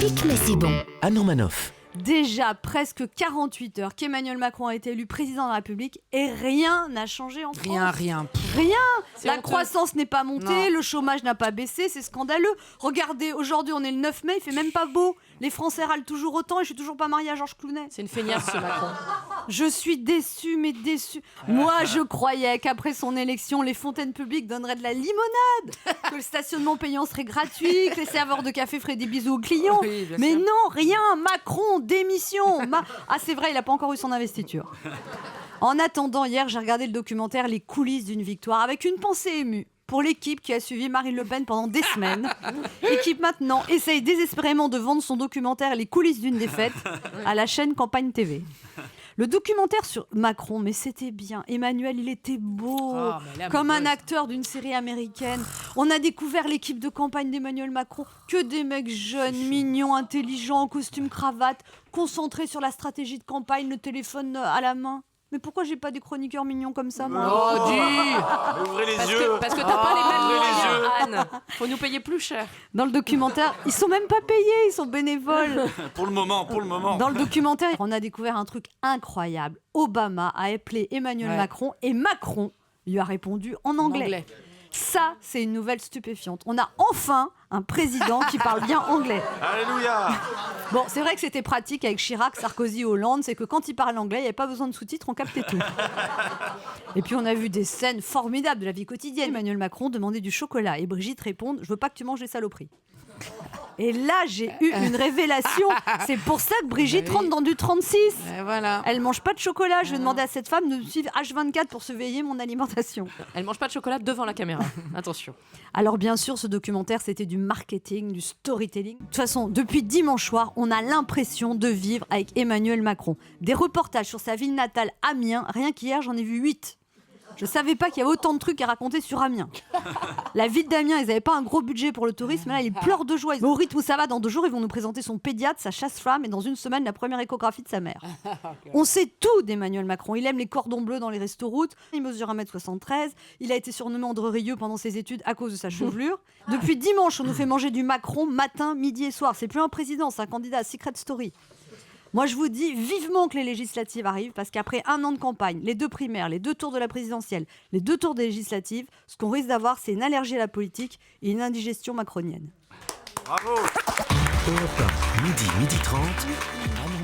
atypique, mais c'est bon. Anne Romanoff. Déjà presque 48 heures qu'Emmanuel Macron a été élu président de la République et rien n'a changé en France. Rien. La honteux. croissance n'est pas montée, Non. le chômage n'a pas baissé, c'est scandaleux. Regardez, aujourd'hui on est le 9 mai, il fait même pas beau. Les Français râlent toujours autant et je suis toujours pas mariée à Georges Clooney. C'est une feignasse ce Macron. Je suis déçue, mais déçue. Moi, je croyais qu'après son élection, les fontaines publiques donneraient de la limonade, que le stationnement payant serait gratuit, que les serveurs de café feraient des bisous aux clients. Oui, bien Mais sûr. non, rien. Macron, démission. Ah, c'est vrai, il n'a pas encore eu son investiture. En attendant, hier, j'ai regardé le documentaire Les coulisses d'une victoire avec une pensée émue pour l'équipe qui a suivi Marine Le Pen pendant des semaines et qui maintenant essaye désespérément de vendre son documentaire Les coulisses d'une défaite à la chaîne Campagne TV. Le documentaire sur Macron, mais c'était bien. Emmanuel, il était beau, comme un acteur d'une série américaine. On a découvert l'équipe de campagne d'Emmanuel Macron, que des mecs jeunes, mignons, intelligents, en costume cravate, concentrés sur la stratégie de campagne, le téléphone à la main. Mais pourquoi j'ai pas des chroniqueurs mignons comme ça, moi ? Oh, dis Ouvrez les Parce yeux. que t'as pas les mêmes ouvrez les moyens, yeux. Anne. Faut nous payer plus cher. Dans le documentaire, ils sont même pas payés, ils sont bénévoles. Pour le moment. Dans le documentaire, on a découvert un truc incroyable. Obama a appelé Emmanuel Macron et Macron lui a répondu en anglais. Ça, c'est une nouvelle stupéfiante. On a enfin un président qui parle bien anglais. Alléluia. Bon, c'est vrai que c'était pratique avec Chirac, Sarkozy, Hollande, c'est que quand ils parlent anglais, il n'y avait pas besoin de sous-titres, on captait tout. Et puis on a vu des scènes formidables de la vie quotidienne. Emmanuel Macron demandait du chocolat et Brigitte répond « Je veux pas que tu manges les saloperies ». Et là, j'ai eu une révélation. C'est pour ça que Brigitte rentre dans du 36. Et voilà. Elle mange pas de chocolat. Je vais demander à cette femme de me suivre H24 pour surveiller mon alimentation. Elle mange pas de chocolat devant la caméra. Attention. Alors bien sûr, ce documentaire, c'était du marketing, du storytelling. De toute façon, depuis dimanche soir, on a l'impression de vivre avec Emmanuel Macron. Des reportages sur sa ville natale, Amiens. Rien qu'hier, j'en ai vu 8. Je savais pas qu'il y avait autant de trucs à raconter sur Amiens. La ville d'Amiens, ils n'avaient pas un gros budget pour le tourisme, mais là, ils pleurent de joie. Au rythme où ça va, dans 2 jours, ils vont nous présenter son pédiatre, sa chasse-femme, et dans 1 semaine, la première échographie de sa mère. On sait tout d'Emmanuel Macron. Il aime les cordons bleus dans les restos-routes. Il mesure 1m73. Il a été surnommé André Rieu pendant ses études à cause de sa chevelure. Depuis dimanche, on nous fait manger du Macron matin, midi et soir. C'est plus un président, c'est un candidat à Secret Story. Moi, je vous dis vivement que les législatives arrivent, parce qu'après 1 an de campagne, les 2 primaires, les 2 tours de la présidentielle, les 2 tours des législatives, ce qu'on risque d'avoir, c'est une allergie à la politique et une indigestion macronienne. Bravo. Europe 1, midi 30. Anne